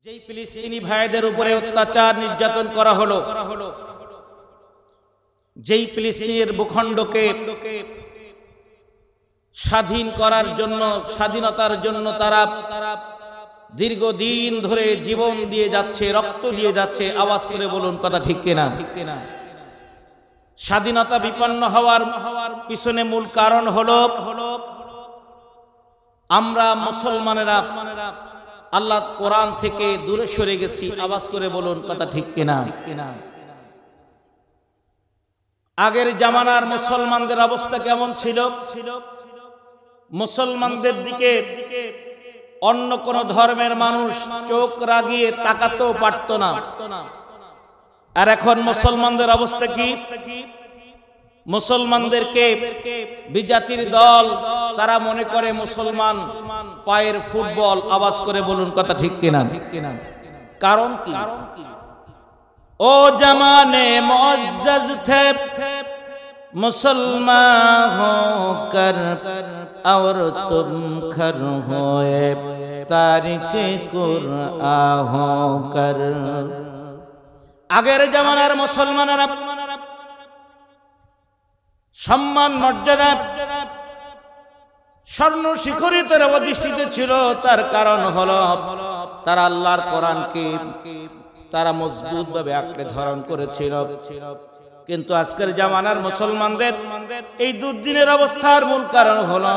যেই ফিলিস্তিনি ভাইদের উপরে অত্যাচার নির্যাতন করা হলো, যেই ফিলিস্তিনের ভূখণ্ডকে স্বাধীন করার জন্য, স্বাধীনতার জন্য তারা দীর্ঘদিন ধরে জীবন দিয়ে যাচ্ছে, রক্ত দিয়ে যাচ্ছে, আওয়াজ করে বলুন কথা ঠিক কিনা? স্বাধীনতা বিপন্ন হওয়ার পিছনে মূল কারণ হলো আমরা মুসলমানেরা আল্লাহ কোরআন থেকে দূরে সরে গেছি। আওয়াজ করে বলুন কথা ঠিক কিনা? আগের জামানার মুসলমানদের অবস্থা কেমন ছিল? মুসলমানদের দিকে অন্য কোন ধর্মের মানুষ চোখ রাগিয়ে তাকাতেও পারত না। আর এখন মুসলমানদের অবস্থা কি? মুসলমানদেরকে বিজাতির দল তারা মনে করে মুসলমান পায়ের ফুটবল। আওয়াজ করে বলুন কথা ঠিক কিনা? কারণ কি? ও জামানে মুআজ্জাজ থে মুসলমান হোকর और तुम खर होए तारिके कुरआन होकर। আগের জামানার মুসলমানেরা সম্মান মর্যাদা স্বর্ণ শিখরিতে অধিষ্ঠিত ছিল। তার কারণ হলো তারা আল্লাহর কোরআনকে তারা মজবুত ভাবে আঁকড়ে ধারণ করেছিল। কিন্তু আজকের জামানার মুসলমানদের এই দুর্দিনের অবস্থার মূল কারণ হলো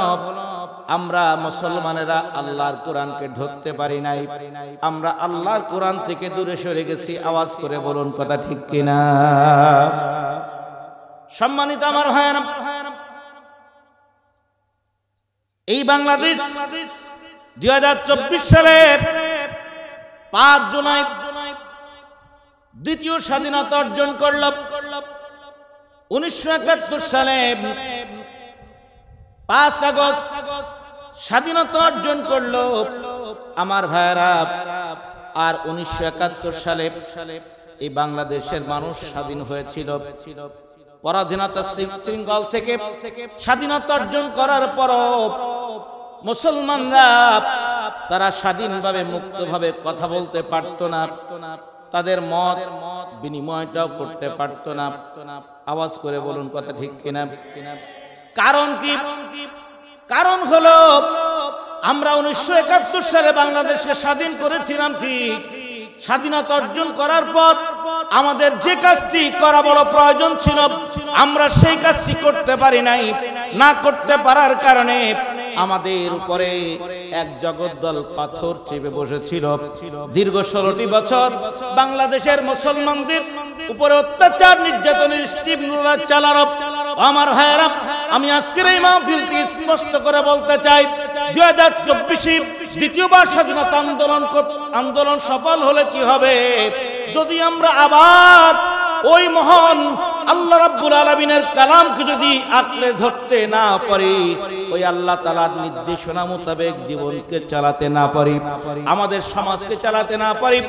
আমরা মুসলমানেরা আল্লাহর কোরআনকে ধরতে পারি নাই। আমরা আল্লাহর কোরআন থেকে দূরে সরে গেছি। আওয়াজ করে বলুন কথা ঠিক কিনা? সম্মানিত আমার ভাইয়েরা, এই বাংলাদেশ 2024 সালের 5 জুলাই দ্বিতীয় স্বাধীনতা অর্জন করল। 1971 সালে 5 আগস্ট স্বাধীনতা অর্জন করলো আমার ভাইয়েরা। আর 1971 সালে এই বাংলাদেশের মানুষ স্বাধীন হয়েছিল। পরাধীনতার শৃঙ্খল থেকে স্বাধীনতা অর্জন করার পরও মুসলমানরা তারা স্বাধীনভাবে মুক্তভাবে কথা বলতে পারত না, তাদের মত বিনিময়টাও করতে পারত না। আওয়াজ করে বলুন কথা ঠিক কিনা? কারণ কি? কারণ হলো আমরা 1971 সালে বাংলাদেশকে স্বাধীন করেছিলাম ঠিক। স্বাধীনতা অর্জন করার পর আমাদের যে কাজটি করা বড় প্রয়োজন ছিল আমরা সেই কাজটি করতে পারি নাই। না করতে পারার কারণে আমাদের উপরে এক জগদ্দল পাথর চেপে বসেছিল। দীর্ঘ 16টি বছর বাংলাদেশের মুসলমানদের উপরে অত্যাচার নির্যাতনের স্টিমরোলার চালানো আমার ভাইয়েরা, আমি আজকের এই মাহফিলকে স্পষ্ট করে বলতে চাই 2024 দ্বিতীয়বার স্বাধীনতা আন্দোলন সফল হলে কি হবে? যদি আমরা আবার ওই মহান আল্লাহ রাব্বুল আলামিনের কালামকে যদি আঁকড়ে ধরতে না পারি, ওই আল্লাহ তাআলার নির্দেশনা মোতাবেক জীবনকে চালাতে না পারি, আমাদের সমাজকে চালাতে না পারি,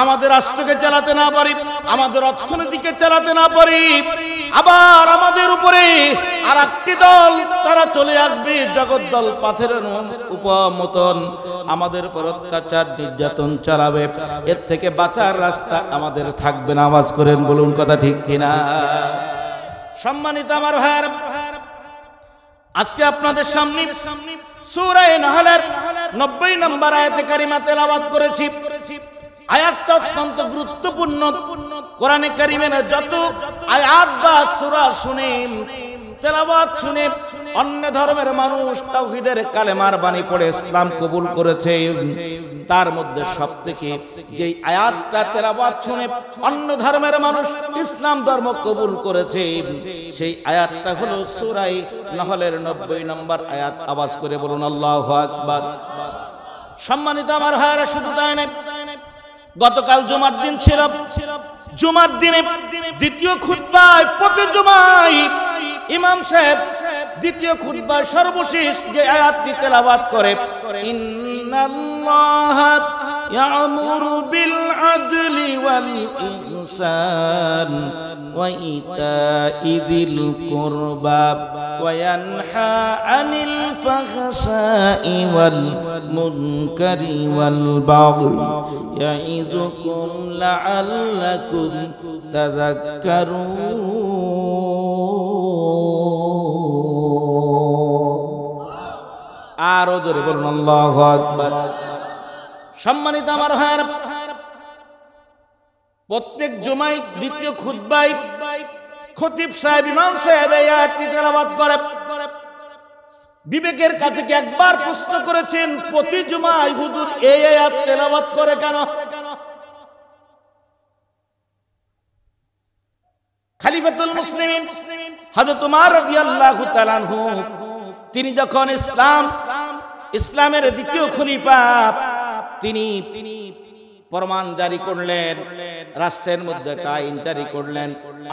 আমাদের রাষ্ট্রকে চালাতে না পারি, আমাদের অর্থনীতিকে চালাতে না পারি, আবার আমাদের উপরে আরেকটি দল তারা চলে আসবে জগদ্দল পাথরের মতন আমাদের উপর অত্যাচার নির্যাতন চালাবে। এর থেকে বাঁচার রাস্তা আমাদের থাকবে না। আওয়াজ করেন বলুন কথা ঠিক কিনা? সম্মানিত আমার ভাইয়েরা, আজকে আপনাদের সামনে সূরা নাহলের 90 নম্বর আয়াতে কারিমা তেলাওয়াত করেছি। আয়াতটা অত্যন্ত গুরুত্বপূর্ণ। কোরআনে কারিমের যত আয়াত বা সূরা শুনেন, তেলাওয়াত শুনে অন্য ধর্মের মানুষ তাওহীদের কালেমার বাণী পড়ে ইসলাম কবুল করেছে, তার মধ্যে সবথেকে যেই আয়াতটা তেলাওয়াত শুনে অন্য ধর্মের মানুষ ইসলাম ধর্ম কবুল করেছে সেই আয়াতটা হলো সূরা নাহলের 90 নম্বর আয়াত। আওয়াজ করে বলুন আল্লাহু আকবার। সম্মানিত আমার ভাইয়েরা, শুধু তাই নয়, গতকাল জুমার দিন ছিল। জুমার দিনে দ্বিতীয় খুতবায় প্রতি জুমায় ইমাম সাহেব দ্বিতীয় খুতবার সর্বশেষ যে আয়াতটি তেলাওয়াত করে, ইন্নাল্লাহা يأمر بالعدل والإحسان وإيتاء ذي القربى وينهى عن الفحشاء والمنكر والبغي يعظكم لعلكم تذكرون আরো জোরে বলুন আল্লাহু আকবার। সম্মানিত আমার ভাইরা, প্রত্যেক জুমায় দ্বিতীয় খুতবায় খতিব সাহেব, ইমাম সাহেব এই আয়াতটি তেলাওয়াত করে। বিবেকের কাছে কি একবার প্রশ্ন করেছেন প্রতি জুমায় হুজুর এই আয়াত তেলাওয়াত করে কেন? খলিফাতুল মুসলিমিন হযরত ওমর রাদিয়াল্লাহু তাআলা আনহু, তিনি যখন ইসলামের দ্বিতীয় খলিফা, তিনি ফরমান জারি করলেন, রাষ্ট্রের মধ্যে একটা আইন জারি করলেন,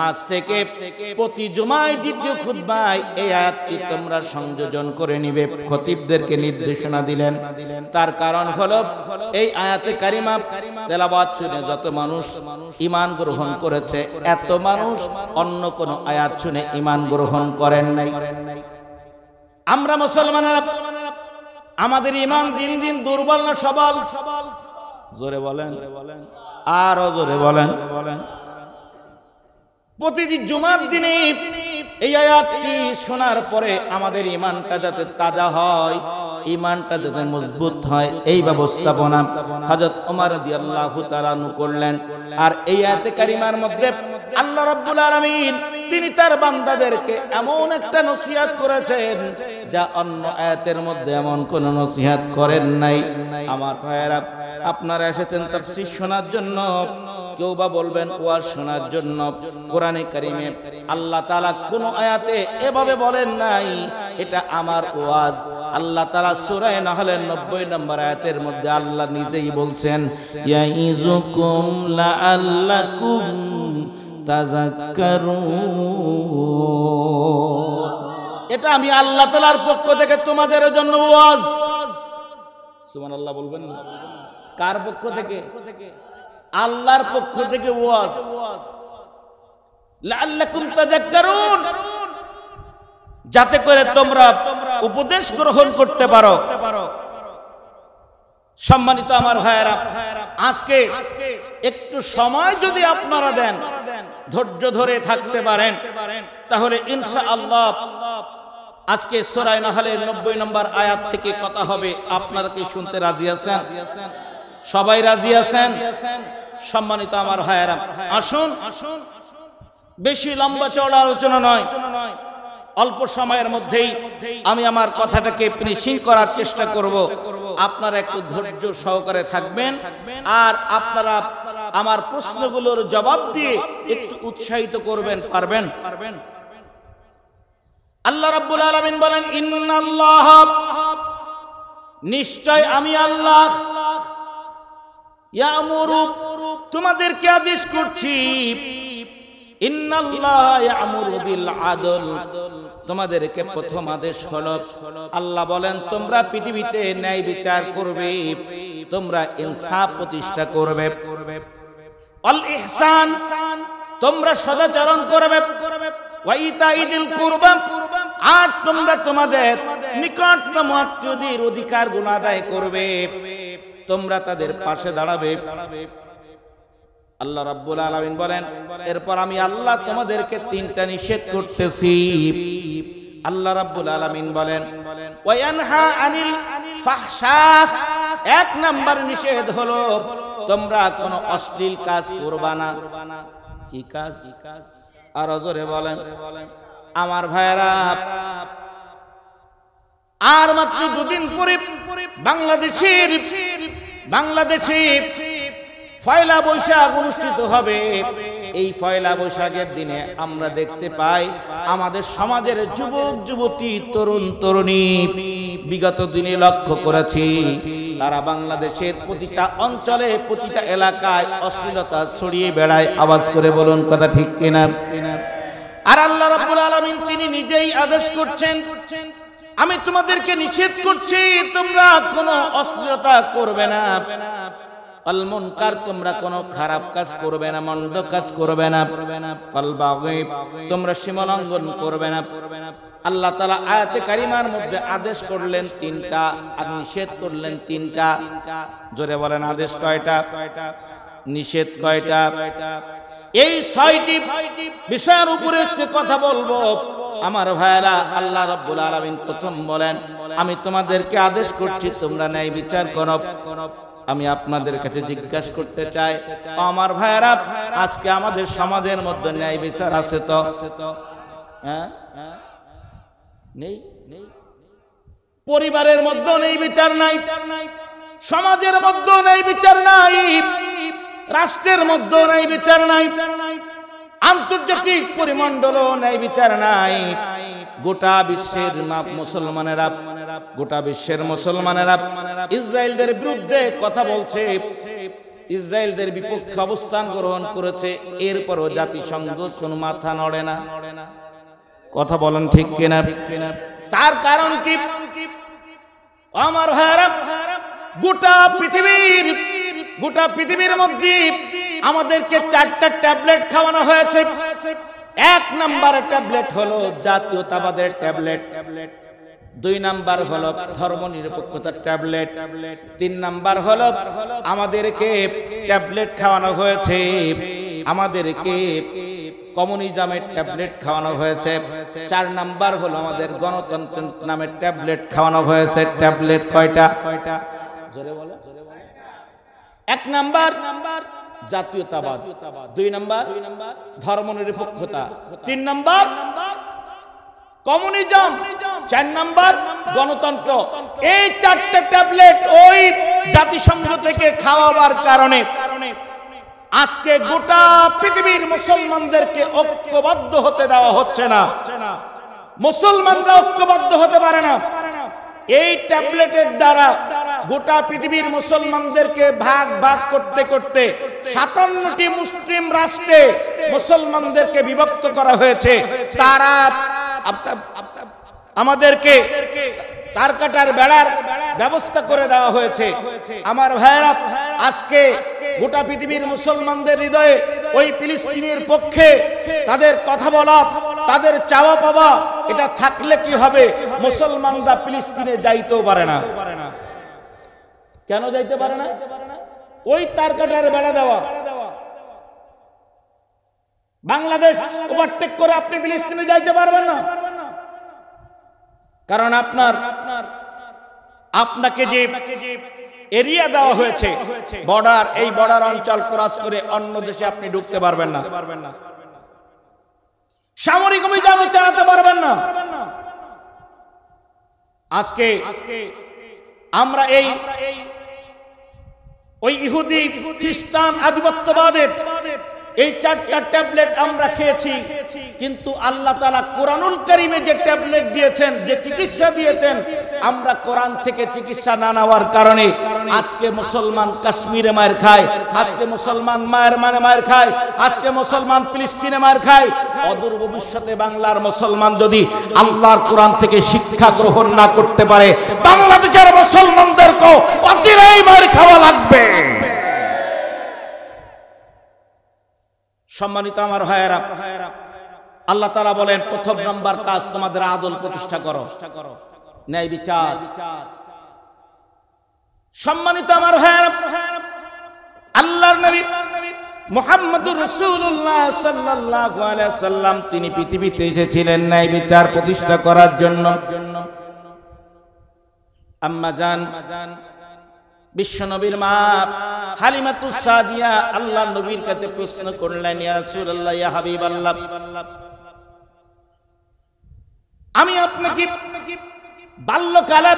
আজ থেকে প্রতি জুমায় দ্বিতীয় খুতবায় এই আয়াতটি তোমরা সংযোজন করে নিবে। খতিবদেরকে নির্দেশনা দিলেন। তার কারণ হলো এই আয়াতে কারিমা তেলাওয়াত শুনে যত মানুষ ঈমান গ্রহণ করেছে, এত মানুষ অন্য কোন আয়াত শুনে ঈমান গ্রহণ করেন নাই। আমরা মুসলমানরা, আমাদের ঈমান দিন দিন দুর্বল না সবল? জোরে বলেন, আরো জোরে বলেন। প্রতিদিন জুমার দিনে এই আয়াতটি শোনার পরে আমাদের ঈমানটা যাতে তাজা হয়, ঈমানটা যাতে মজবুত হয়, এই ব্যবস্থাপনা হযরত ওমর রাদিয়াল্লাহু তাআলা আনহু করলেন। আর এই আয়াতে কারিমার মধ্যে আল্লাহ রাব্বুল আলামিন তিনি তার বান্দাদেরকে এমন একটা নসিহত করেছেন যা অন্য আয়াতের মধ্যে এমন কোন নসিহত করেন নাই। আমার ভাইয়েরা, আপনারা এসেছেন তাফসীর শোনার জন্য, কেউ বা বলবেন ওয়াজ শোনার জন্য। কোরআনে কারিমে আল্লাহ তাআলা কোন আয়াতে এভাবে বলেন নাই এটা আমার ওয়াজ। আল্লাহ তাআলা সূরা নাহলের 90 নম্বর আয়াতের মধ্যে আল্লাহ নিজেই বলছেন, ইয়াইযুকুম লাআল্লাকুম তাযাক্কারুন। এটা আমি আল্লাহ তাআলার পক্ষ থেকে তোমাদের জন্য ওয়াজ। সুবহানাল্লাহ বলবেন না? কার পক্ষ থেকে? আল্লাহর পক্ষ থেকে ওয়াজ। লাআল্লাকুম তাযাক্কারুন, যাতে করে তোমরা উপদেশ গ্রহণ করতে পারো। সম্মানিত আমার ভাইয়েরা, আজকে একটু সময় যদি আপনারা দেন, ধৈর্য ধরে থাকতে পারেন, তাহলে ইনশাআল্লাহ আজকে সূরা নাহলের 90 নম্বর আয়াত থেকে কথা হবে। আপনারা কি শুনতে রাজি আছেন? সবাই রাজি আছেন? সম্মানিত আমার ভাইয়েরা, আসুন, বেশি লম্বা চওড়া আলোচনা নয়, অল্প সময়ের মধ্যেই আমি আমার কথাটাকে ফিনিশিং করার চেষ্টা করব। আপনারা একটু ধৈর্য সহকারে থাকবেন, আর আপনারা আমার প্রশ্নগুলোর জবাব দিয়ে একটু উৎসাহিত করবেন, পারবেন? আল্লাহ রাব্বুল আলামিন বলেন, ইন্নাল্লাহ, নিশ্চয় আমি আল্লাহ, ইয়ামুরু, তোমাদেরকে আদেশ করছি, ইন্নাল্লাহ ইয়ামুরু বিল আদল, তোমাদেরকে প্রথম আদেশ হলো আল্লাহ বলেন তোমরা পৃথিবীতে ন্যায় বিচার করবে, তোমরা ইনসাফ প্রতিষ্ঠা করবে। আল ইহসান, তোমরা সদাচরণ করবে। ওয়া ইতাইদিল কুরবা, আর তোমরা তোমাদের নিকটতম আত্মীয়দের অধিকার গুণ আদায় করবে, তোমরা তাদের পাশে দাঁড়াবে। আল্লাহ রাব্বুল আলামিন বলেন, এরপর আমি আল্লাহ তোমাদেরকে তিনটা নিষেধ করতেছি। আল্লাহ রাব্বুল আলামিন বলেন, ওয়ায়ানহা আনিল ফাহশা, এক নাম্বার নিষেধ হলো তোমরা কোনো অশ্লীল কাজ করবা না। কি কাজ? আর জোরে বলেন আমার ভাইয়েরা। আর মাত্র দুদিন পরে বাংলাদেশে পয়লা বৈশাখ অনুষ্ঠিত হবে। এই পয়লা বৈশাখের দিনে আমরা দেখতে পাই আমাদের সমাজের যুবক যুবতী, তরুণ তরুণী, বিগত দিনে লক্ষ্য করেছি তারা বাংলাদেশের প্রতিটা অঞ্চলে, প্রতিটা এলাকায় অশ্লীলতা ছড়িয়ে বেড়ায়। আওয়াজ করে বলুন কথা ঠিক কিনা? আর আল্লাহ রাব্বুল আলামিন তিনি নিজেই আদেশ করছেন, আমি তোমাদেরকে নিষেধ করছি তোমরা কোনো অশ্লীলতা করবে না। আল মুনকার, তোমরা কোনো খারাপ কাজ করবে না, মন্দ কাজ করবে না। আল বাগী, তোমরা সীমালঙ্ঘন করবে না। আল্লাহ তাআলা আয়াতে কারিমার মধ্যে আদেশ করলেন তিনটা আর নিষেধ করলেন তিনটা। জোরে বলেন, আদেশ কয়টা, নিষেধ কয়টা? এই 6টি বিষয়ের উপরে আজকে কথা বলবো আমার ভাইরা। আল্লাহ রাব্বুল আলামিন প্রথম বলেন, আমি তোমাদেরকে আদেশ করছি তোমরা ন্যায় বিচার করো। আমি আপনাদের কাছে জিজ্ঞাসা করতে চাই আমার ভাইরা, আজকে আমাদের সমাজের মধ্যে ন্যায় বিচার আছে তো? হ্যাঁ, নেই। পরিবারের মধ্যে ন্যায় বিচার নাই, সমাজের মধ্যে ন্যায় বিচার নাই, রাষ্ট্রের মধ্যে ন্যায় বিচার নাই, আন্তর্জাতিক পরিমণ্ডলও ন্যায় বিচার নাই। গোটা বিশ্বের মুসলমানেরা, গোটা বিশ্বের মুসলমানেরা ইসরায়েলদের বিরুদ্ধে কথা বলছে, ইসরায়েলদের বিপক্ষে অবস্থান গ্রহণ করেছে, এরপরও জাতিসংঘ কোনো মাথা নড়ে না। কথা বলেন ঠিক কিনা? তার কারণ কি আমার ভাইরা? গোটা পৃথিবীর মধ্যে আমাদেরকে 4টা ট্যাবলেট খাওয়ানো হয়েছে। 1 নাম্বার ট্যাবলেট হলো জাতীয়তাবাদের ট্যাবলেট, 2 নাম্বার হলো ধর্মনিরপেক্ষতার ট্যাবলেট, 3 নাম্বার হলো আমাদেরকে ট্যাবলেট খাওয়ানো হয়েছে, আমাদেরকে কমিউনিজমের ট্যাবলেট খাওয়ানো হয়েছে, 4 নাম্বার হলো আমাদের গণতন্ত্র নামের ট্যাবলেট খাওয়ানো হয়েছে। ট্যাবলেট কয়টা? জোরে বলো। 1 নাম্বার জাতীয়তাবাদ, 2 নাম্বার ধর্মনিরপেক্ষতা, 3 নাম্বার কমিউনিজম, 4 নাম্বার গণতন্ত্র। এই 4টা ট্যাবলেট ওই জাতিসংঘ থেকে খাওয়াবার কারণে আজকে গোটা পৃথিবীর মুসলমানদেরকে ঐক্যবদ্ধ হতে দেওয়া হচ্ছে না। মুসলমানরা ঐক্যবদ্ধ হতে পারে না। এই ট্যাবলেটের দ্বারা গোটা পৃথিবীর মুসলমানদেরকে ভাগ ভাগ করতে করতে 57টি মুসলিম রাষ্ট্রে মুসলমানদেরকে বিভক্ত করা হয়েছে। তারা আমাদেরকে তার কাটার বেড়ার ব্যবস্থা করে দেওয়া হয়েছে। আমার ভাইরা, আজকে গোটা পৃথিবীর মুসলমানদের হৃদয়ে ওই ফিলিস্তিনের পক্ষে তাদের কথা বলা, তাদের চাওয়া পাওয়া, এটা থাকলে কি হবে? মুসলমানরা ফিলিস্তিনে যাইতেও পারে না। কেন যাইতে পারে না? ওই তার কাটার বেড়া দেওয়া। বাংলাদেশ ওভারটেক করে আপনি ফিলিস্তিনে যাইতে পারবেন না, কারণ আপনাকে যে এরিয়া দেওয়া হয়েছে বর্ডার, এই বর্ডার অঞ্চল ক্রস করে অন্য দেশে আপনি ঢুকতে পারবেন না, সামরিক অভিযান চালাতে পারবেন না। আজকে আমরা ওই ইহুদি খ্রিস্টান আধিপত্যবাদের এই 4টা ট্যাবলেট আমরা খেয়েছি, কিন্তু আল্লাহ তাআলা কোরআনুল কারীমে যে ট্যাবলেট দিয়েছেন, যে চিকিৎসা দিয়েছেন, আমরা কোরআন থেকে চিকিৎসা না নেওয়ার কারণে আজকে মুসলমান কাশ্মীরে মার খায়, আজকে মুসলমান মায়ের খায়, আজকে মুসলমান ফিলিস্তিনে মার খায়। অদূর ভবিষ্যতে বাংলার মুসলমান যদি আল্লাহর কোরআন থেকে শিক্ষা গ্রহণ না করতে পারে, বাংলাদেশের মুসলমানদেরকেও অচিরেই মার খাওয়া লাগবে। সম্মানিত আমার ভাইয়েরা, আল্লাহ তাআলা বলেন প্রথম নাম্বার কাজ তোমাদের আদল প্রতিষ্ঠা করো, ন্যায় বিচার। সম্মানিত আমার ভাইয়েরা, আল্লাহর নবী মুহাম্মদুর রাসূলুল্লাহ সাল্লাল্লাহু আলাইহি ওয়াসাল্লাম তিনি পৃথিবীতে এসেছিলেন ন্যায় বিচার প্রতিষ্ঠা করার জন্য। আম্মা জান বিশ্বনবীর মা হালিমাতুস সাদিয়া আল্লাহর নবীর কাছে প্রশ্ন করলেন, ইয়া রাসূলুল্লাহ, ইয়া হাবিবাল্লাহ, আমি আপনাকে বাল্যকালে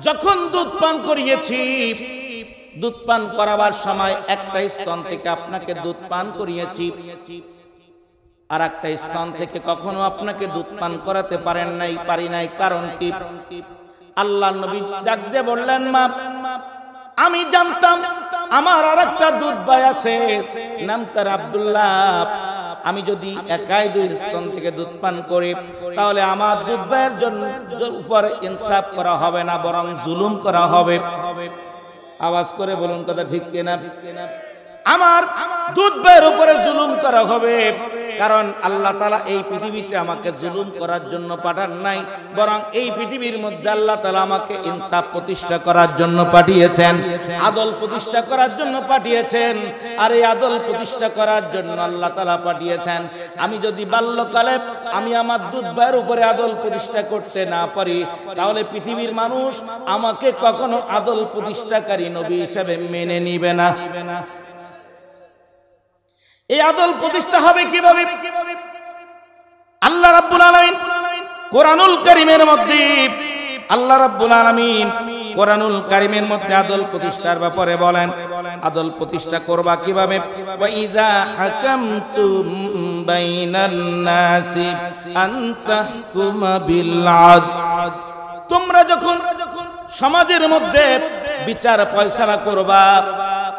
যখন দুধ পান করিয়েছি, দুধ পান করাবার সময় একটা স্তন থেকে আপনাকে দুধ পান করিয়েছি, আর একটা স্তন থেকে কখনো আপনাকে দুধ পান করাতে পারি নাই, কারণ কি? আল্লাহর নবী ডাক দিয়ে বললেন, মা, আমি জানতাম আমার আরেকটা দুধ ভাই আছে, নাম তার আব্দুল্লাহ। আমি যদি একাই 2 স্তন থেকে দুধ পান করি, তাহলে আমার দুধ ভাইয়ের জন্য উপর ইনসাফ করা হবে না, বরং জুলুম করা হবে। আওয়াজ করে বলুন কথা ঠিক কিনা? আমার দুধ ভাইয়ের উপরে জুলুম করা হবে, কারণ আল্লাহ তাআলা এই পৃথিবীতে আমাকে জুলুম করার জন্য পাঠান নাই, বরং এই পৃথিবীর মধ্যে আল্লাহ তাআলা আমাকে ইনসাফ প্রতিষ্ঠা করার জন্য পাঠিয়েছেন, আদল প্রতিষ্ঠা করার জন্য পাঠিয়েছেন। আর এই আদল প্রতিষ্ঠা করার জন্য আল্লাহ তাআলা পাঠিয়েছেন। আমি যদি বাল্যকালে আমি আমার দুধ ভাইয়ের উপরে আদল প্রতিষ্ঠা করতে না পারি, তাহলে পৃথিবীর মানুষ আমাকে কখনো আদল প্রতিষ্ঠাকারী নবী হিসেবে মেনে নিবে না। এই আদল প্রতিষ্ঠা হবে কিভাবে? আল্লাহ রাব্বুল আলামিন কোরআনুল কারীমের মধ্যে কোরআনুল কারীমের মধ্যে আদল প্রতিষ্ঠার ব্যাপারে বলেন। আদল প্রতিষ্ঠা করবা কিভাবে? ওয়া ইযা হাকামতুম বাইনান নাসি আন তাহকুমা বিল আদল। তোমরা যখন সমাজের মধ্যে বিচার ফয়সালা করবা,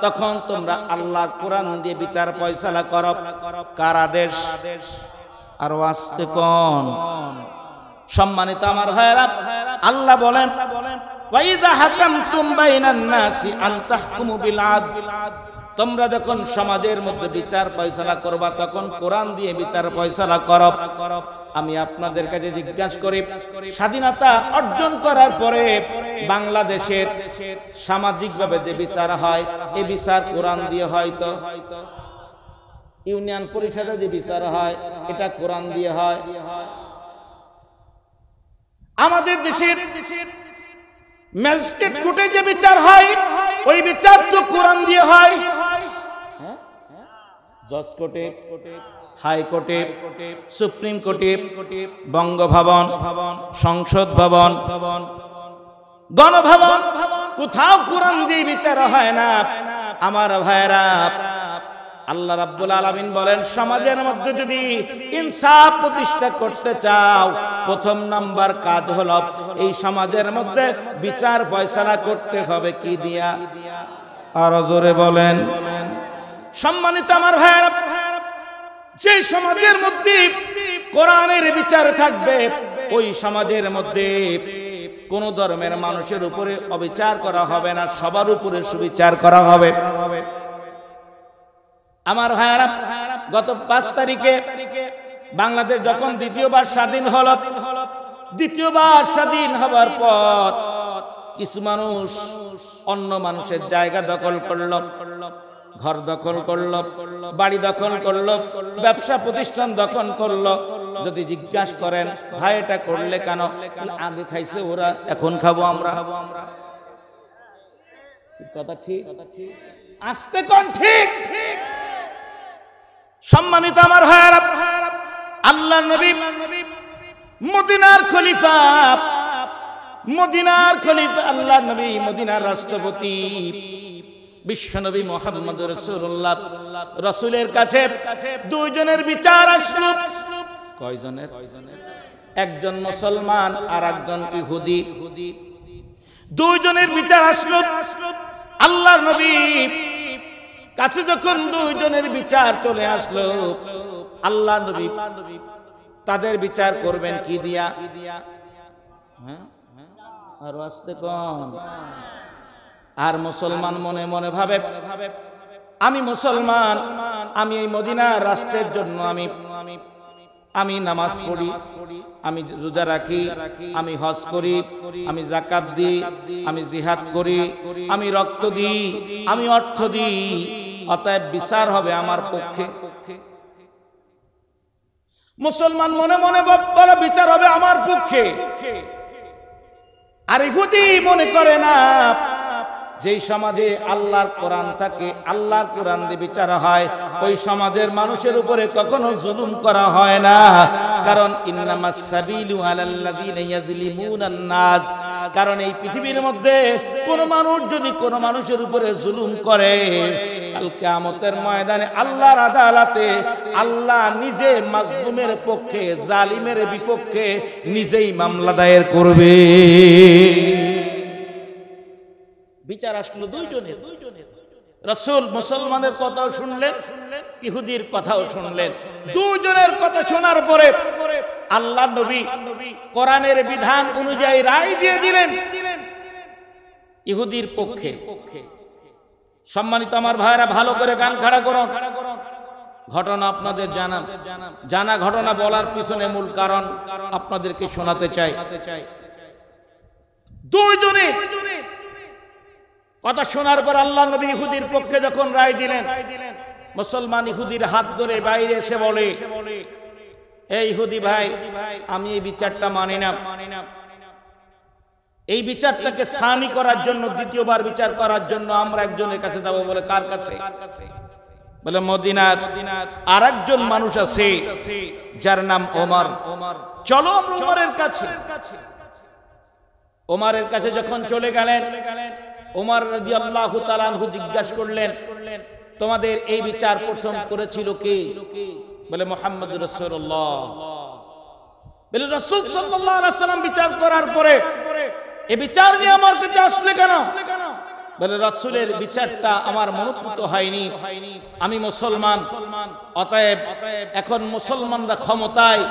তখন তোমরা আল্লাহর কোরআন দিয়ে বিচার ফয়সালা করো। কার আদেশ? আর আস্তে কোন সম্মানিত আমার ভাইরা, আল্লাহ বলেন ওয়া ইযা হাকামতুম বাইনান নাসি আন তাহকুমু বিল আদল। তোমরা যখন সমাজের মধ্যে বিচার ফয়সালা করবা, তখন কোরআন দিয়ে বিচার ফয়সালা করো। আমি আপনাদের কাছে জিজ্ঞাসা করি, স্বাধীনতা অর্জন করার পরে বাংলাদেশের সামাজিকভাবে যে বিচার হয়, এই বিচার কোরআন দিয়ে হয়? তো ইউনিয়ন পরিষদে যে বিচার হয়, এটা কোরআন দিয়ে হয়। আমাদের দেশের ম্যাজিস্ট্রেট কোর্টে যে বিচার হয়, ওই বিচার তো কোরআন দিয়ে হয়। জজ কোর্টে, হাইকোর্টে, সুপ্রিম কোর্টে, বঙ্গভবন, সংসদ ভবন, গণভবন, কোথাও কোরআন দিয়ে বিচার হয় না। আমার ভাইরা, আল্লাহ রাব্বুল আলামিন বলেন, সমাজের মধ্যে যদি ইনসাফ প্রতিষ্ঠা করতে চাও, প্রথম নাম্বার কাজ হলো এই সমাজের মধ্যে বিচার ফয়সালা করতে হবে কি দিয়া? আরো জোরে বলেন। সম্মানিত আমার ভাইরা, যে সমাজের মধ্যে কোরআনের বিচার থাকবে, ওই সমাজের মধ্যে কোন ধর্মের মানুষের উপরে অবিচার করা হবে না, সবার উপরে সুবিচার করা হবে। আমার ভাইরা, গত ৫ তারিখে বাংলাদেশ যখন দ্বিতীয়বার স্বাধীন হলো, দ্বিতীয়বার স্বাধীন হবার পর কিছু মানুষ অন্য মানুষের জায়গা দখল করলো, ঘর দখল করলো, বাড়ি দখল করলো, ব্যবসা প্রতিষ্ঠান দখল করলো। যদি জিজ্ঞাসা করেন, ভাই এটা করলে কেন? আগে খাইছে ওরা, এখন খাবো আমরা। কথা ঠিক? আস্তে কোন ঠিক? সম্মানিত আমার ভাইরা, আল্লাহর নবী মদিনার খলিফা, আল্লাহর নবী মদিনার রাষ্ট্রপতি বিশ্বনবী মুহাম্মদ রাসূলুল্লাহ, রাসূলের কাছে দুইজনের বিচার আসলো। কয়জনের? একজন মুসলমান আর একজন ইহুদি, দুইজনের বিচার আসলো। আল্লাহর নবী কাছে যখন দুইজনের বিচার চলে আসলো, আল্লাহর নবী তাদের বিচার করবেন কি দিয়া? আর আস্তে কোন? আর মুসলমান মনে মনে ভাবে, আমি মুসলমান, আমি এই মদিনা রাষ্ট্রের জন্য আমি নামাজ পড়ি, আমি রোজা রাখি, আমি হজ করি, আমি যাকাত দিই, আমি জিহাদ করি, আমি রক্ত দিই, আমি অর্থ দিই, অতএব বিচার হবে আমার পক্ষে। মুসলমান মনে মনে বলে বিচার হবে আমার পক্ষে। আর ইহুদি মনে করে না, যেই সমাজে আল্লাহর কোরআন থাকে, আল্লাহর কোরআন দিয়ে বিচার হয়, ওই সমাজের মানুষের উপরে কখনো জুলুম করা হয় না। কারণ ইন্নামাস সাবিলু আলাল্লাযিনা ইয়াজলিমুনান নাস, কারণ এই পৃথিবীর মধ্যে কোন মানুষ যদি কোন মানুষের উপরে জুলুম করে, কাল কিয়ামতের ময়দানে আল্লাহর আদালতে আল্লাহ নিজে মাজলুমের পক্ষে, জালিমের বিপক্ষে নিজেই মামলা দায়ের করবে। বিচার আসলো দুইজনের। রাসূল মুসলমানের কথাও শুনলেন, ইহুদির কথাও শুনলেন। দুইজনের কথা শোনার পরে আল্লাহর নবী কোরআনের বিধান অনুযায়ী রায় দিয়ে দিলেন ইহুদির পক্ষে। সম্মানিত আমার ভাইরা, ভালো করে কান খাড়া করুন। ঘটনা আপনাদের জানা ঘটনা বলার পিছনে মূল কারণ আপনাদেরকে শোনাতে চাই। দুইজনে কথা শোনার পর আল্লাহ নবী ইহুদির পক্ষে যখন রায় দিলেন, মুসলমান ইহুদির হাত ধরে বাইরে এসে বলে, এই ইহুদি ভাই, আমি এই বিচারটা মানি না। এই বিচারটাকে সানি করার জন্য, দ্বিতীয়বার বিচার করার জন্য আমরা একজনের কাছে যাব। বলে কার কাছে? বলে মদিনার আরেকজন মানুষ আছে যার নাম ওমর, চলো আমরা ওমরের কাছে। ওমরের কাছে যখন চলে গেলেন, ওমর রাদিয়াল্লাহু তাআলা আনহু জিজ্ঞাসা করলেন, তোমাদের এই বিচার প্রথম করেছিল কে? বলে মুহাম্মদুর রাসূলুল্লাহ। বলে রাসূল সাল্লাল্লাহু আলাইহি ওয়াসাল্লাম বিচার করার পরে এই বিচার নিয়ে আমার কাছে আসলে কেন? বলে রাসূলের বিচারটা আমার মনোনীত হয়নি, আমি মুসলমান, অতএব এখন মুসলমানরা ক্ষমতায়,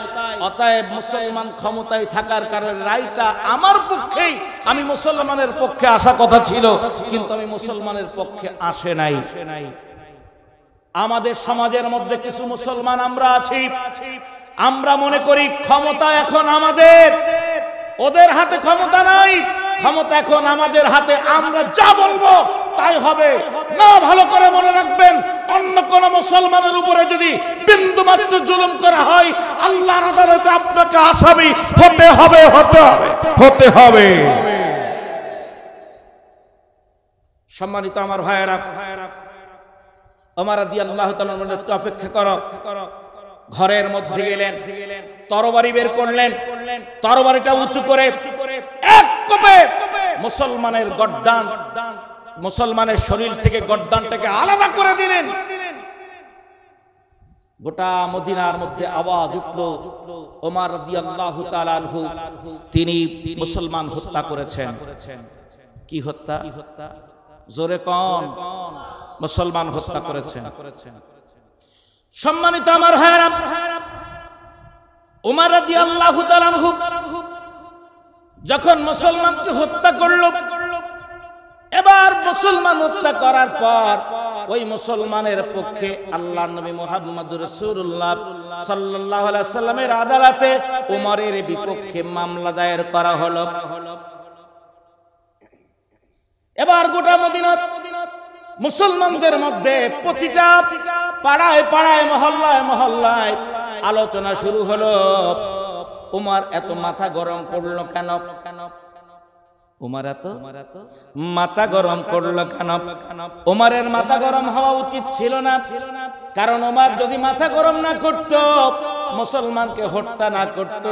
অতএব মুসলমান ক্ষমতায় থাকার কারণে রায়টা আমার পক্ষেই, আমি মুসলমানের পক্ষে আসা কথা ছিল, কিন্তু আমি মুসলমানের পক্ষে আসে নাই। আমাদের সমাজের মধ্যে কিছু মুসলমান আমরা আছি, আমরা মনে করি ক্ষমতা এখন আমাদের, ওদের হাতে ক্ষমতা নাই, ক্ষমতা এখন আমাদের হাতে, আমরা যা বলবো তাই হবে। না, ভালো করে মনে রাখবেন, অন্য কোন মুসলমানের উপরে যদি বিন্দু মাত্র জুলুম করা হয়, আল্লাহর আদালতে আপনাকে আসামি হতে হবে, হতে হবে। সম্মানিত আমার ভাইয়েরা, ওমর রাদিয়াল্লাহু তাআলা বললেন, একটু অপেক্ষা করো। ঘরের মধ্যে গেলেন, তরবারি বের করলেন, তরবারিটা উঁচু করে এক কোপে মুসলমানের গর্দান, মুসলমানের শরীর থেকে গর্দানটাকে আলাদা করে দিলেন। গোটা মদিনার মধ্যে আওয়াজ উঠল, ওমর রাদিয়াল্লাহু তাআলা আনহু তিনি মুসলমান হত্যা করেছেন। কি হত্যা? জোরে কোন? মুসলমান হত্যা করেছেন। সম্মানিত আমার ভাইরা, ওমর রাদিয়াল্লাহু তাআলা আনহু যখন মুসলমানকে হত্যা করল, এবার মুসলমান হত্যা করার পর ওই মুসলমানের পক্ষে আল্লাহর নবী মুহাম্মদুর রাসূলুল্লাহ সাল্লাল্লাহু আলাইহি ওয়াসাল্লামের আদালতে ওমরের বিপক্ষে মামলা দায়ের করা হলো। এবার গোটা মদিনার মুসলমানদের মধ্যে প্রতিটা পাড়ায় পাড়ায়, মহল্লায় মহল্লায় আলোচনা শুরু হলো, ওমর এত মাথা গরম করলো কেন? ওমর এত মাথা গরম করলো কেন? ওমরের মাথা গরম হওয়া উচিত ছিল না, কারণ ওমর যদি মাথা গরম না করত, মুসলমানকে হত্যা না করত,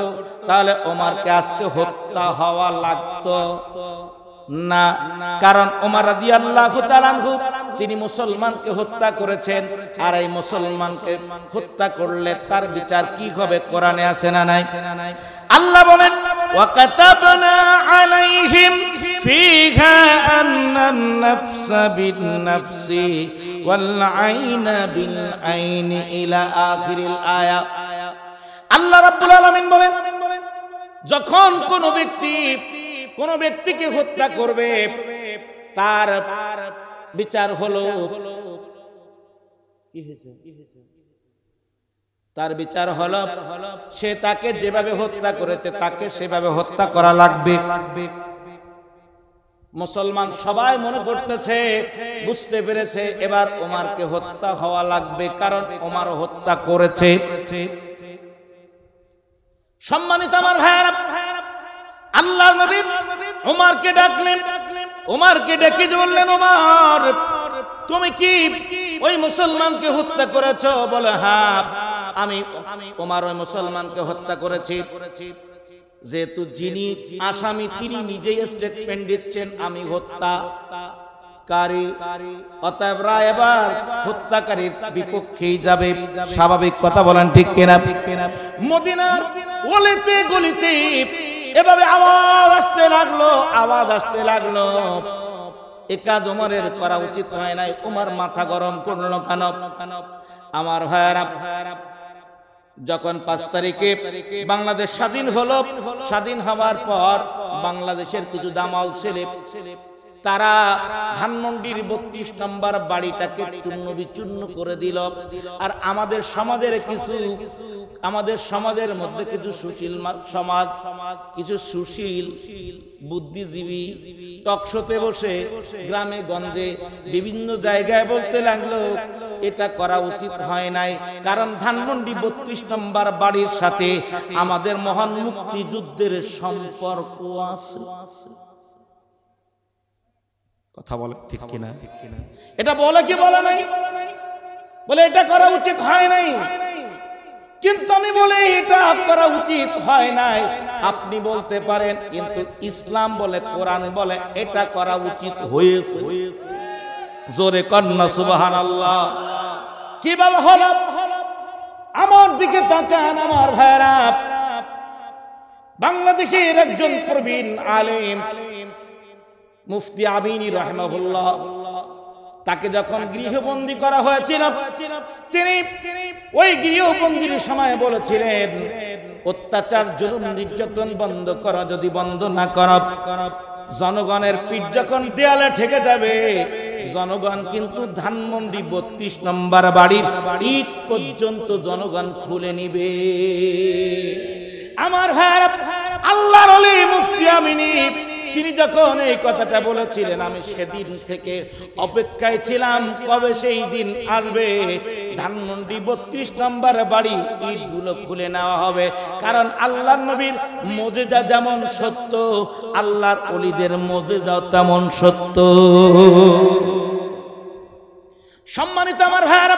তাহলে ওমরকে আজকে হত্যা হওয়া লাগতো না। কারণ ওমর রাদিয়াল্লাহু তাআলা আনহু তিনি মুসলমানকে হত্যা করেছেন, আর এই মুসলমানকে হত্যা করলে তার বিচার কি হবে? কোরআনে আছে না নাই? আল্লাহ বলেন, ওয়া কাতাবনা আলাইহিম ফিহা আন্নান নাফসা বিন নাফসি ওয়াল আইনা বিল আইনি ইলা আখিরিল আয়া। আল্লাহ রাব্বুল আলামিন বলেন, যখন কোন ব্যক্তিকে হত্যা করবে, তার বিচার হলো কি হয়েছে? তার বিচার হলো সে তাকে যেভাবে হত্যা করেছে তাকে সেভাবে হত্যা করা লাগবে। মুসলমান সবাই মনে করতেছে, বুঝতে পেরেছে এবার ওমরকে হত্যা হওয়া লাগবে, কারণ ওমর হত্যা করেছে। সম্মানিত আমার ভাইয়েরা, আল্লাহ নবী ওমরকে ডাকলেন, ওমরকে ডেকে বললেন, ওমর তুমি কি ওই মুসলমানকে হত্যা করেছো? বলে হ্যাঁ, আমি ওমর ওই মুসলমানকে হত্যা করেছি। যেহেতু যিনি আসামি তিনি নিজেই স্টেটমেন্ট দিচ্ছেন আমি হত্যাকারী, অতএব রায় এবার হত্যাকারীর বিপক্ষেই যাবে। স্বাভাবিক কথা বলেন, ঠিক কিনা? মদিনার গলিতে গলিতে এভাবে আওয়াজ আসতে লাগলো। এ কাজ ওমরের করা উচিত হয় নাই। ওমর মাথা গরম করলো কেন? আমার ভাইয়েরা, যখন 5 তারিখে বাংলাদেশ স্বাধীন হলো, স্বাধীন হওয়ার পর বাংলাদেশের কিছু দামাল ছেলে তারা ধানমন্ডির 32 নম্বর বাড়িটাকে চূর্ণ বিচূর্ণ করে দিল। আর আমাদের সমাজের মধ্যে কিছু সুশীল সমাজ, কিছু সুশীল বুদ্ধিজীবী টকশোতে বসে গ্রামে গঞ্জে বিভিন্ন জায়গায় বলতে লাগলো এটা করা উচিত হয় নাই, কারণ ধানমন্ডি 32 নম্বর বাড়ির সাথে আমাদের মহান মুক্তিযুদ্ধের সম্পর্ক আছে। কথা বলে ঠিক কিনা? এটা বলে কি বলে নাই? বলে এটা করা উচিত হয় নাই, কিন্তু আমি বলি এটা করা উচিত হয় নাই। আপনি বলতে পারেন, কিন্তু ইসলাম বলে, কোরআন বলে এটা করা উচিত হয়েছে। জোরে কন্না সুবহানাল্লাহ। কিভাবে হলো? আমার দিকে তাকান আমার ভাইরা। বাংলাদেশের একজন প্রবীণ আলেম মুফতি আমিনী রাহিমাহুল্লাহ, তাকে যখন গৃহবন্দী করা হয়েছিল তিনি ওই গৃহবন্দির সময় বলেছিলেন, অত্যাচার জুলুম নির্যাতন বন্ধ করো, যদি বন্ধ না করো জনগণের পিঠ যখন দেয়ালে ঠেকে যাবে, জনগণ কিন্তু ধানমন্ডি 32 নম্বর বাড়ির ইট পর্যন্ত জনগণ খুলে নিবে। আমার ভাইরা, আল্লাহর ওলি মুফতি আমিনী তিনি যখন এই কথাটা বলেছিলেন, আমি সেদিন থেকে অপেক্ষায় ছিলাম কবে সেই দিন আসবে ধানমন্ডি 32 নম্বর বাড়ি ইটগুলো খুলে নেওয়া হবে। কারণ আল্লাহর নবীর মুজিজা যেমন সত্য, আল্লাহর ওলিদের মুজিজা তেমন সত্য। সম্মানিত আমার ভাইরা,